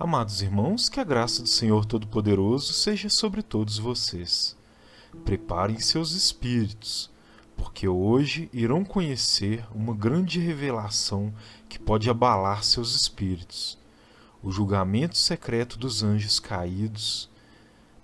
Amados irmãos, que a graça do Senhor Todo-Poderoso seja sobre todos vocês. Preparem seus espíritos, porque hoje irão conhecer uma grande revelação que pode abalar seus espíritos. O julgamento secreto dos anjos caídos.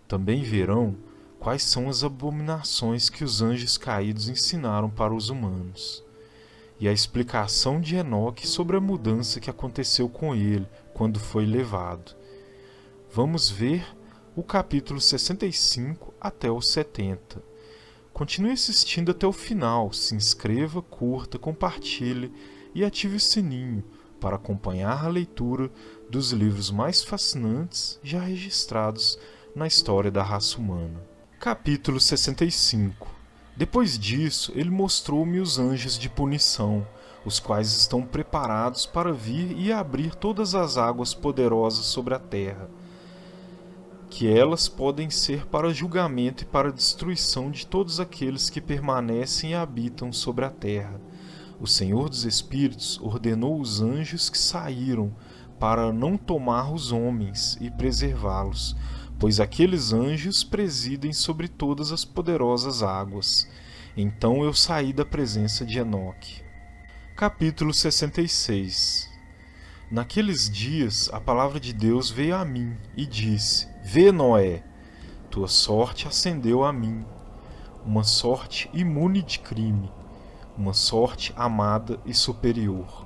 Também verão quais são as abominações que os anjos caídos ensinaram para os humanos. E a explicação de Enoque sobre a mudança que aconteceu com ele quando foi levado. Vamos ver o capítulo 65 até o 70. Continue assistindo até o final, se inscreva, curta, compartilhe e ative o sininho para acompanhar a leitura dos livros mais fascinantes já registrados na história da raça humana. Capítulo 65. Depois disso, ele mostrou-me os anjos de punição, os quais estão preparados para vir e abrir todas as águas poderosas sobre a terra, que elas podem ser para julgamento e para destruição de todos aqueles que permanecem e habitam sobre a terra. O Senhor dos Espíritos ordenou os anjos que saíram para não tomar os homens e preservá-los, pois aqueles anjos presidem sobre todas as poderosas águas. Então eu saí da presença de Enoque. Capítulo 66. Naqueles dias a palavra de Deus veio a mim e disse: Vê, Noé, tua sorte ascendeu a mim, uma sorte imune de crime, uma sorte amada e superior.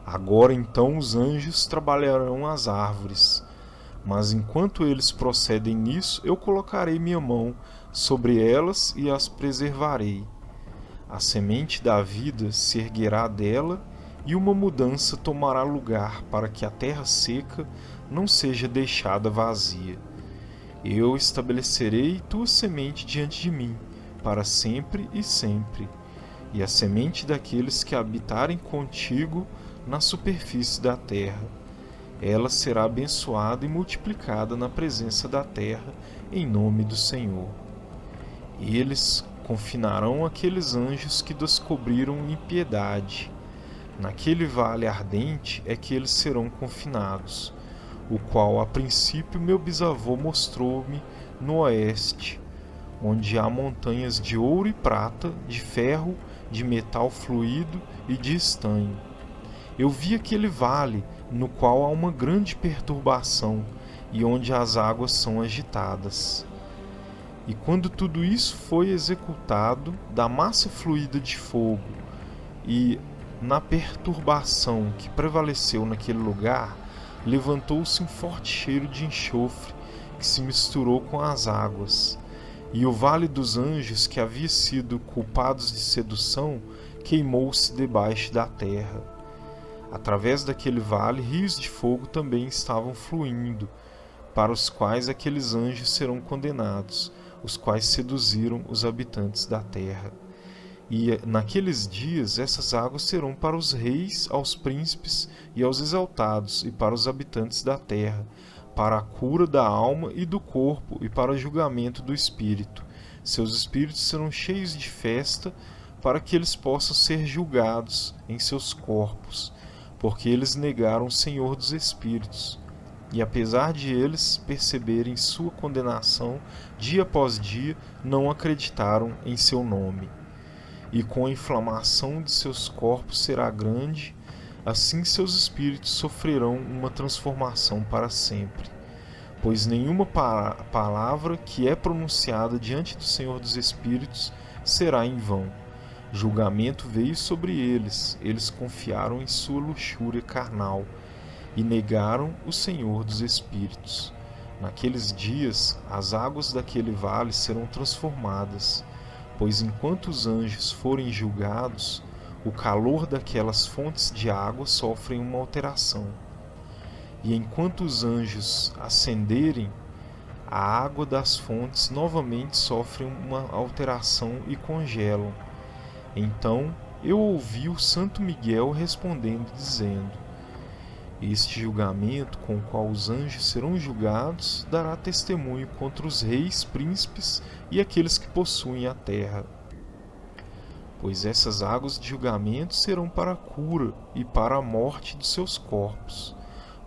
Agora então os anjos trabalharão as árvores, mas enquanto eles procedem nisso, eu colocarei minha mão sobre elas e as preservarei. A semente da vida se erguerá dela e uma mudança tomará lugar para que a terra seca não seja deixada vazia. Eu estabelecerei tua semente diante de mim, para sempre e sempre, e a semente daqueles que habitarem contigo na superfície da terra. Ela será abençoada e multiplicada na presença da terra, em nome do Senhor. Eles confinarão aqueles anjos que descobriram impiedade. Naquele vale ardente é que eles serão confinados, o qual a princípio meu bisavô mostrou-me no oeste, onde há montanhas de ouro e prata, de ferro, de metal fluido e de estanho. Eu vi aquele vale no qual há uma grande perturbação e onde as águas são agitadas. E quando tudo isso foi executado, da massa fluida de fogo e na perturbação que prevaleceu naquele lugar, levantou-se um forte cheiro de enxofre que se misturou com as águas. E o vale dos anjos, que havia sido culpados de sedução, queimou-se debaixo da terra. Através daquele vale, rios de fogo também estavam fluindo, para os quais aqueles anjos serão condenados, os quais seduziram os habitantes da terra. E naqueles dias essas águas serão para os reis, aos príncipes e aos exaltados, e para os habitantes da terra, para a cura da alma e do corpo, e para o julgamento do espírito. Seus espíritos serão cheios de festa, para que eles possam ser julgados em seus corpos, porque eles negaram o Senhor dos Espíritos. E apesar de eles perceberem sua condenação, dia após dia, não acreditaram em seu nome. E com a inflamação de seus corpos será grande, assim seus espíritos sofrerão uma transformação para sempre. Pois nenhuma palavra que é pronunciada diante do Senhor dos Espíritos será em vão. Julgamento veio sobre eles, eles confiaram em sua luxúria carnal e negaram o Senhor dos Espíritos. Naqueles dias, as águas daquele vale serão transformadas, pois enquanto os anjos forem julgados, o calor daquelas fontes de água sofre uma alteração. E enquanto os anjos ascenderem, a água das fontes novamente sofre uma alteração e congelam. Então eu ouvi o Santo Miguel respondendo, dizendo: Este julgamento com o qual os anjos serão julgados dará testemunho contra os reis, príncipes e aqueles que possuem a terra. Pois essas águas de julgamento serão para a cura e para a morte de seus corpos,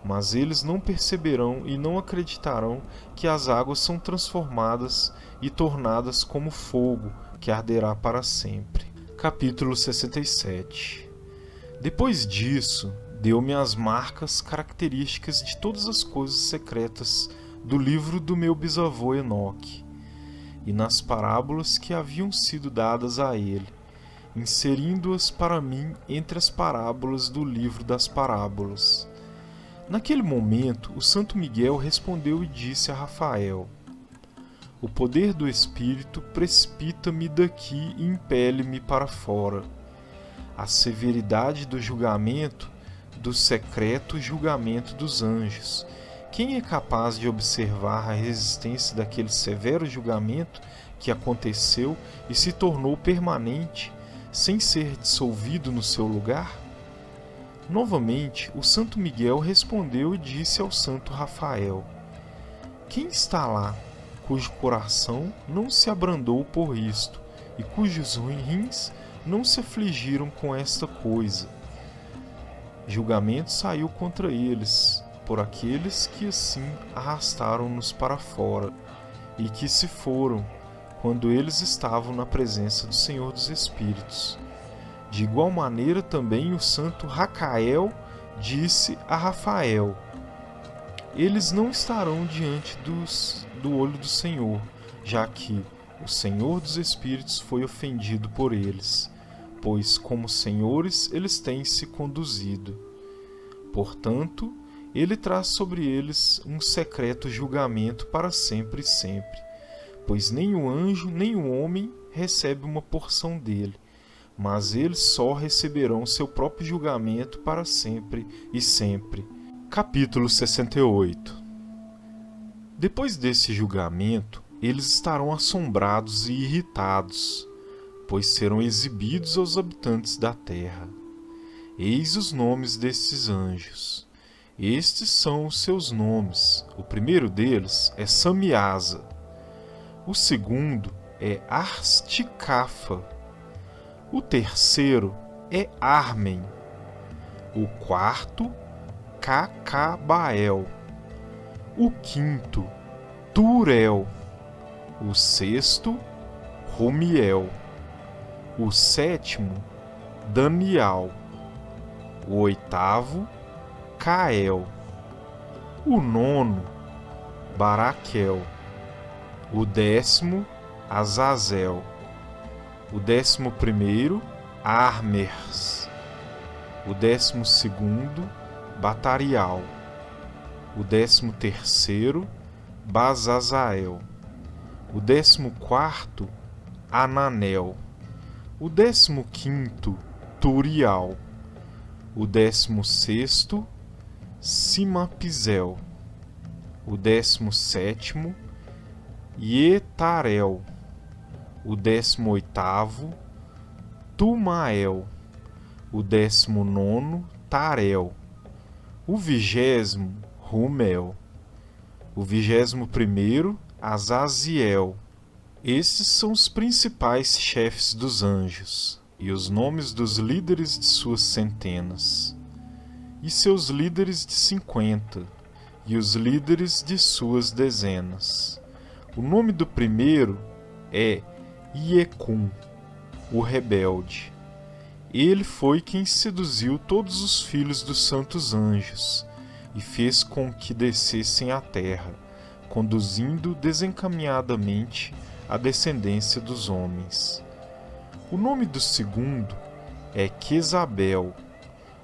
mas eles não perceberão e não acreditarão que as águas são transformadas e tornadas como fogo que arderá para sempre. Capítulo 67. Depois disso, deu-me as marcas características de todas as coisas secretas do livro do meu bisavô Enoque, e nas parábolas que haviam sido dadas a ele, inserindo-as para mim entre as parábolas do livro das parábolas. Naquele momento, o Santo Miguel respondeu e disse a Rafael: o poder do Espírito precipita-me daqui e impele-me para fora. A severidade do julgamento, do secreto julgamento dos anjos. Quem é capaz de observar a resistência daquele severo julgamento que aconteceu e se tornou permanente, sem ser dissolvido no seu lugar? Novamente, o Santo Miguel respondeu e disse ao Santo Rafael: quem está lá, cujo coração não se abrandou por isto, e cujos rins não se afligiram com esta coisa? Julgamento saiu contra eles, por aqueles que assim arrastaram-nos para fora, e que se foram, quando eles estavam na presença do Senhor dos Espíritos. De igual maneira também o santo Racael disse a Rafael: eles não estarão diante do olho do Senhor, já que o Senhor dos Espíritos foi ofendido por eles, pois como senhores eles têm se conduzido. Portanto, ele traz sobre eles um secreto julgamento para sempre e sempre, pois nem o anjo nem o homem recebe uma porção dele, mas eles só receberão seu próprio julgamento para sempre e sempre. Capítulo 68. Depois desse julgamento, eles estarão assombrados e irritados, pois serão exibidos aos habitantes da terra. Eis os nomes destes anjos. Estes são os seus nomes. O primeiro deles é Samiasa. O segundo é Arsticafa. O terceiro é Armen. O quarto, Cacabael. O quinto, Turel. O sexto, Romiel. O sétimo, Daniel. O oitavo, Cael. O nono, Baraquel. O décimo, Azazel. O 11º, Armers. O 12º, Batarial. O 13º, Bazazael. O 14º, Ananel. O 15º, Turial. O 16º, Simapizel. O 17º, Ietarel. O 18º, Tumael. O 19º, Tarel. O 20º, Rumel. O 21º, Azaziel. Estes são os principais chefes dos anjos, e os nomes dos líderes de suas centenas, e seus líderes de 50, e os líderes de suas dezenas. O nome do primeiro é Iecum, o rebelde. Ele foi quem seduziu todos os filhos dos santos anjos, e fez com que descessem à terra, conduzindo desencaminhadamente a descendência dos homens. O nome do segundo é Quezabel,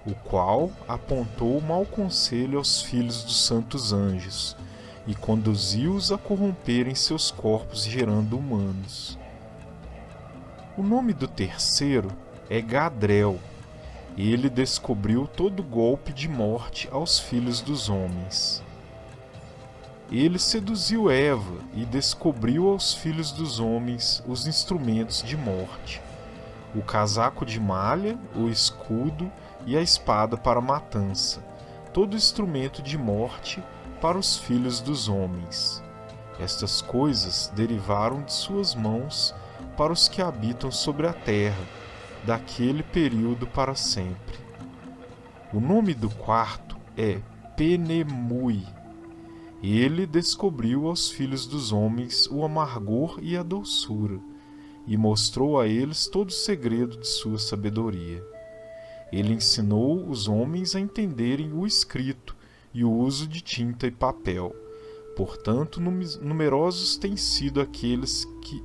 o qual apontou mau conselho aos filhos dos santos anjos, e conduziu-os a corromperem seus corpos gerando humanos. O nome do terceiro é Gadrel. Ele descobriu todo golpe de morte aos filhos dos homens. Ele seduziu Eva e descobriu aos filhos dos homens os instrumentos de morte: o casaco de malha, o escudo e a espada para a matança, todo instrumento de morte para os filhos dos homens. Estas coisas derivaram de suas mãos para os que habitam sobre a terra, daquele período para sempre. O nome do quarto é Penemui. Ele descobriu aos filhos dos homens o amargor e a doçura, e mostrou a eles todo o segredo de sua sabedoria. Ele ensinou os homens a entenderem o escrito e o uso de tinta e papel. Portanto, numerosos têm sido aqueles que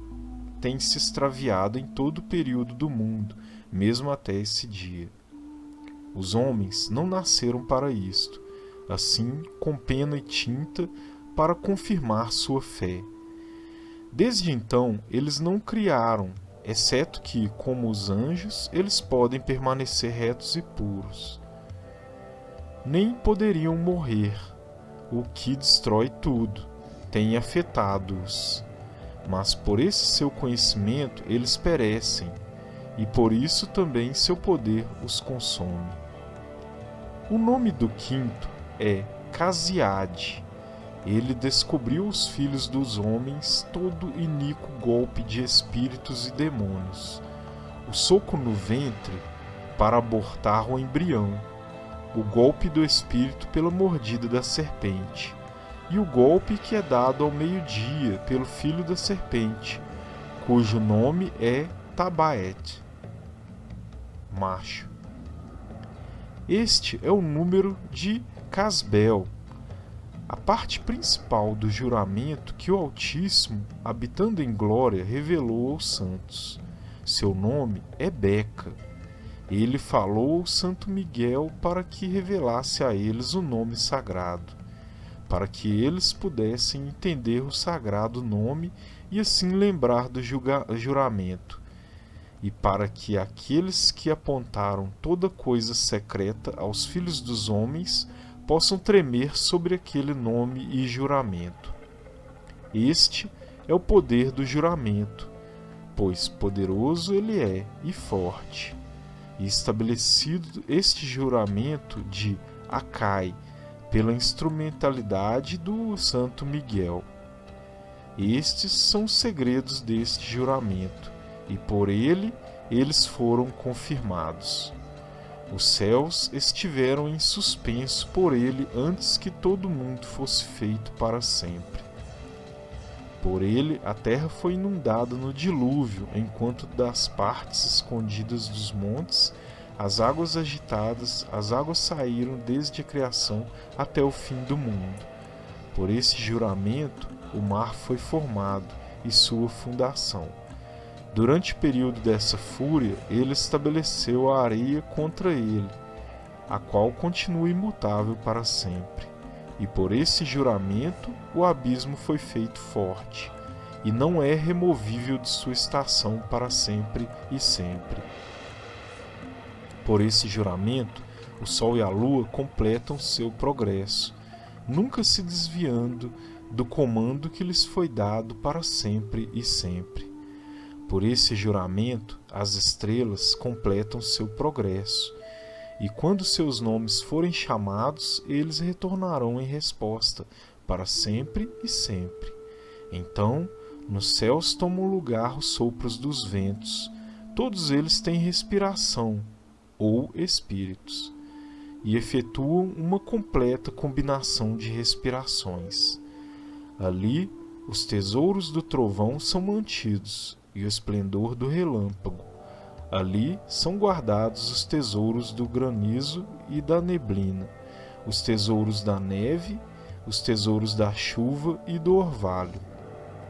têm se extraviado em todo o período do mundo, mesmo até esse dia. Os homens não nasceram para isto, assim com pena e tinta para confirmar sua fé. Desde então, eles não criaram, exceto que, como os anjos, eles podem permanecer retos e puros. Nem poderiam morrer. O que destrói tudo tem afetado-os. Mas por esse seu conhecimento eles perecem, e por isso também seu poder os consome. O nome do quinto é Casiade. Ele descobriu os filhos dos homens todo iníquo golpe de espíritos e demônios, o soco no ventre para abortar o embrião, o golpe do espírito pela mordida da serpente, e o golpe que é dado ao meio-dia pelo filho da serpente, cujo nome é Tabaete, macho. Este é o número de Casbel, a parte principal do juramento que o Altíssimo, habitando em glória, revelou aos santos. Seu nome é Beca. Ele falou ao Santo Miguel para que revelasse a eles o nome sagrado, para que eles pudessem entender o sagrado nome e assim lembrar do juramento, e para que aqueles que apontaram toda coisa secreta aos filhos dos homens possam tremer sobre aquele nome e juramento. Este é o poder do juramento, pois poderoso ele é e forte. E estabelecido este juramento de Acai pela instrumentalidade do Santo Miguel. Estes são os segredos deste juramento, e por ele eles foram confirmados. Os céus estiveram em suspenso por ele antes que todo mundo fosse feito para sempre. Por ele a terra foi inundada no dilúvio, enquanto das partes escondidas dos montes as águas agitadas, as águas saíram desde a criação até o fim do mundo. Por esse juramento o mar foi formado e sua fundação. Durante o período dessa fúria, ele estabeleceu a areia contra ele, a qual continua imutável para sempre. E por esse juramento, o abismo foi feito forte, e não é removível de sua estação para sempre e sempre. Por esse juramento, o sol e a lua completam seu progresso, nunca se desviando do comando que lhes foi dado para sempre e sempre. Por esse juramento, as estrelas completam seu progresso, e quando seus nomes forem chamados, eles retornarão em resposta, para sempre e sempre. Então, nos céus tomam lugar os sopros dos ventos, todos eles têm respiração, ou espíritos, e efetuam uma completa combinação de respirações. Ali, os tesouros do trovão são mantidos, e o esplendor do relâmpago. Ali são guardados os tesouros do granizo e da neblina, os tesouros da neve, os tesouros da chuva e do orvalho.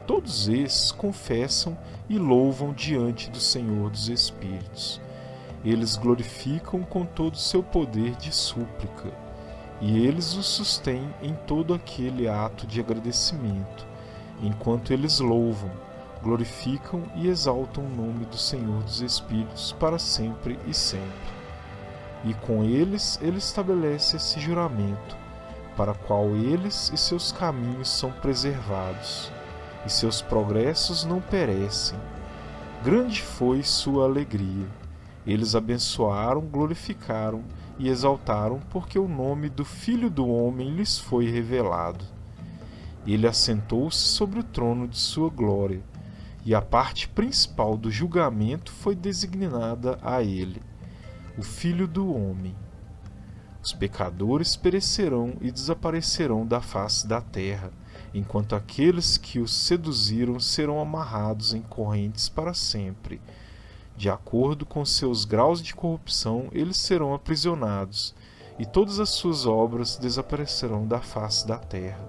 Todos esses confessam e louvam diante do Senhor dos Espíritos. Eles glorificam com todo o seu poder de súplica, e eles o sustêm em todo aquele ato de agradecimento, enquanto eles louvam, glorificam e exaltam o nome do Senhor dos Espíritos para sempre e sempre. E com eles ele estabelece esse juramento, para qual eles e seus caminhos são preservados, e seus progressos não perecem. Grande foi sua alegria. Eles abençoaram, glorificaram e exaltaram, porque o nome do Filho do Homem lhes foi revelado. Ele assentou-se sobre o trono de sua glória, e a parte principal do julgamento foi designada a ele, o Filho do Homem. Os pecadores perecerão e desaparecerão da face da terra, enquanto aqueles que os seduziram serão amarrados em correntes para sempre. De acordo com seus graus de corrupção, eles serão aprisionados, e todas as suas obras desaparecerão da face da terra.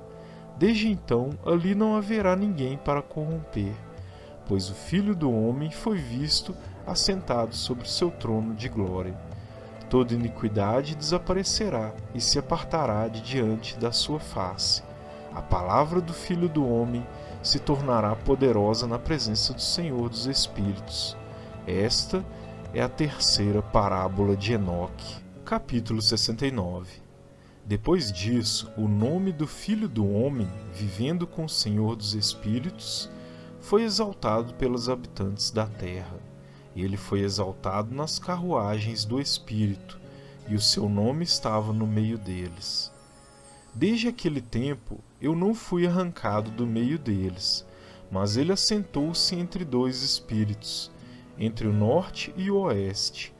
Desde então, ali não haverá ninguém para corromper, pois o Filho do Homem foi visto assentado sobre seu trono de glória. Toda iniquidade desaparecerá e se apartará de diante da sua face. A palavra do Filho do Homem se tornará poderosa na presença do Senhor dos Espíritos. Esta é a terceira parábola de Enoque. Capítulo 69. Depois disso, o nome do Filho do Homem, vivendo com o Senhor dos Espíritos, foi exaltado pelos habitantes da terra. Ele foi exaltado nas carruagens do Espírito, e o seu nome estava no meio deles. Desde aquele tempo, eu não fui arrancado do meio deles, mas ele assentou-se entre dois espíritos, entre o norte e o oeste,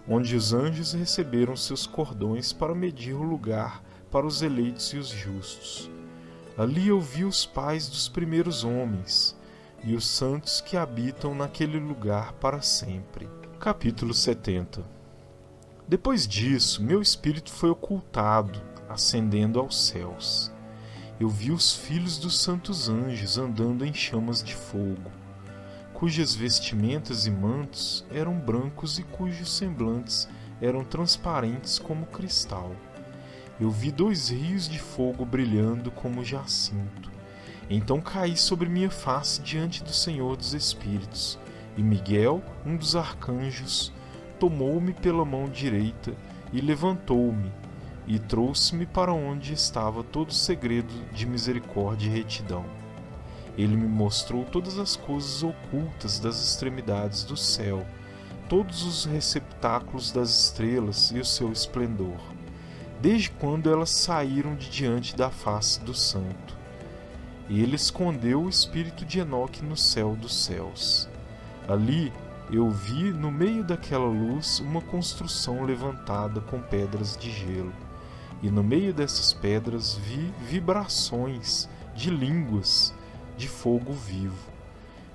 onde os anjos receberam seus cordões para medir o lugar para os eleitos e os justos. Ali eu vi os pais dos primeiros homens, e os santos que habitam naquele lugar para sempre. Capítulo 70. Depois disso, meu espírito foi ocultado, ascendendo aos céus. Eu vi os filhos dos santos anjos andando em chamas de fogo, cujas vestimentas e mantos eram brancos e cujos semblantes eram transparentes como cristal. Eu vi 2 rios de fogo brilhando como jacinto. Então caí sobre minha face diante do Senhor dos Espíritos, e Miguel, um dos arcanjos, tomou-me pela mão direita e levantou-me, e trouxe-me para onde estava todo o segredo de misericórdia e retidão. Ele me mostrou todas as coisas ocultas das extremidades do céu, todos os receptáculos das estrelas e o seu esplendor, desde quando elas saíram de diante da face do Santo. E ele escondeu o espírito de Enoque no céu dos céus. Ali eu vi no meio daquela luz uma construção levantada com pedras de gelo, e no meio dessas pedras vi vibrações de línguas de fogo vivo.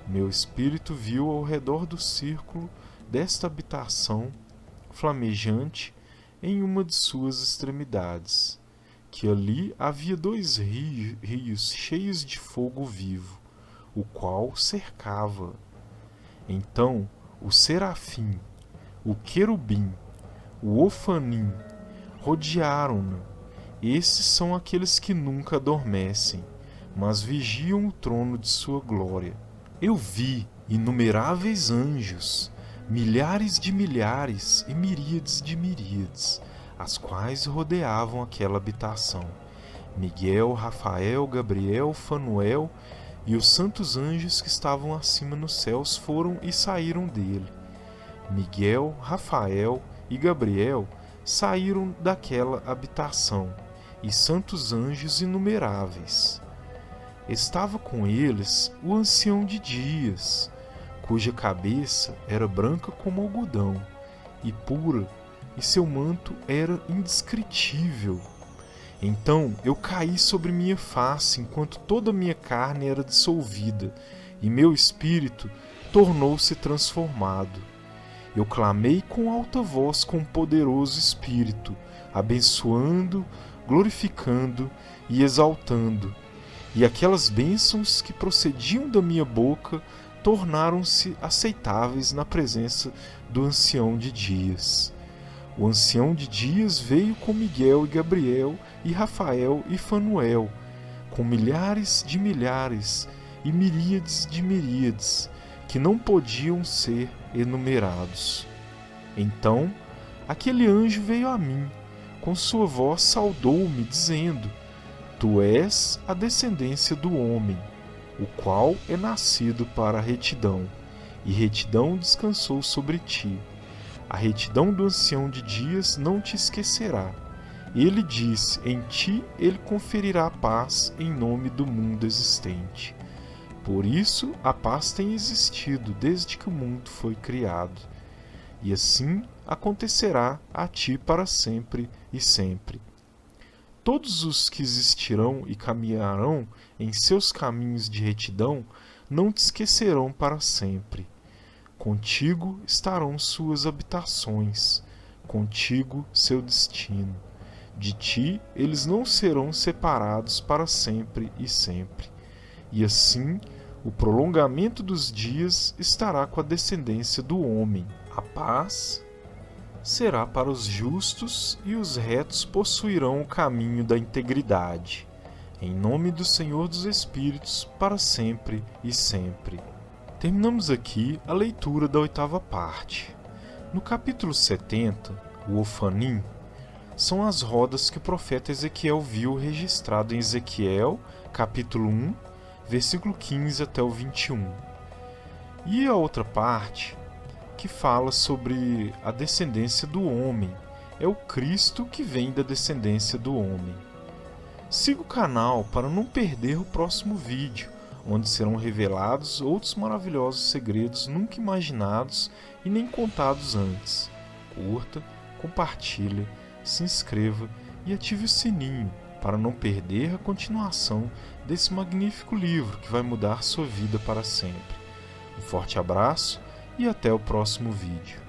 Meu espírito viu ao redor do círculo desta habitação flamejante em uma de suas extremidades, que ali havia 2 rios cheios de fogo vivo, o qual cercava. Então o serafim, o querubim, o ofanim rodearam-no. Esses são aqueles que nunca adormecem, mas vigiam o trono de sua glória. Eu vi inumeráveis anjos, milhares de milhares e miríades de miríades, as quais rodeavam aquela habitação. Miguel, Rafael, Gabriel, Fanuel e os santos anjos que estavam acima nos céus foram e saíram dele. Miguel, Rafael e Gabriel saíram daquela habitação, e santos anjos inumeráveis. Estava com eles o ancião de dias, cuja cabeça era branca como algodão e pura, e seu manto era indescritível. Então eu caí sobre minha face, enquanto toda a minha carne era dissolvida, e meu espírito tornou-se transformado. Eu clamei com alta voz com um poderoso espírito, abençoando, glorificando e exaltando. E aquelas bênçãos que procediam da minha boca tornaram-se aceitáveis na presença do ancião de dias. O ancião de dias veio com Miguel e Gabriel e Rafael e Fanuel, com milhares de milhares e miríades de miríades, que não podiam ser enumerados. Então, aquele anjo veio a mim, com sua voz saudou-me, dizendo: Tu és a descendência do homem, o qual é nascido para a retidão, e retidão descansou sobre ti. A retidão do ancião de dias não te esquecerá. Ele disse: em ti ele conferirá paz em nome do mundo existente. Por isso a paz tem existido desde que o mundo foi criado. e assim acontecerá a ti para sempre e sempre. Todos os que existirão e caminharão em seus caminhos de retidão não te esquecerão para sempre. Contigo estarão suas habitações, contigo seu destino. De ti eles não serão separados para sempre e sempre. E assim, o prolongamento dos dias estará com a descendência do homem. A paz será para os justos e os retos possuirão o caminho da integridade. Em nome do Senhor dos Espíritos, para sempre e sempre. Terminamos aqui a leitura da 8ª parte. No capítulo 70, o Ofanim, são as rodas que o profeta Ezequiel viu registrado em Ezequiel, capítulo 1, versículo 15 até o 21. E a outra parte, que fala sobre a descendência do homem, é o Cristo que vem da descendência do homem. Siga o canal para não perder o próximo vídeo, onde serão revelados outros maravilhosos segredos nunca imaginados e nem contados antes. Curta, compartilhe, se inscreva e ative o sininho para não perder a continuação desse magnífico livro que vai mudar sua vida para sempre. Um forte abraço e até o próximo vídeo.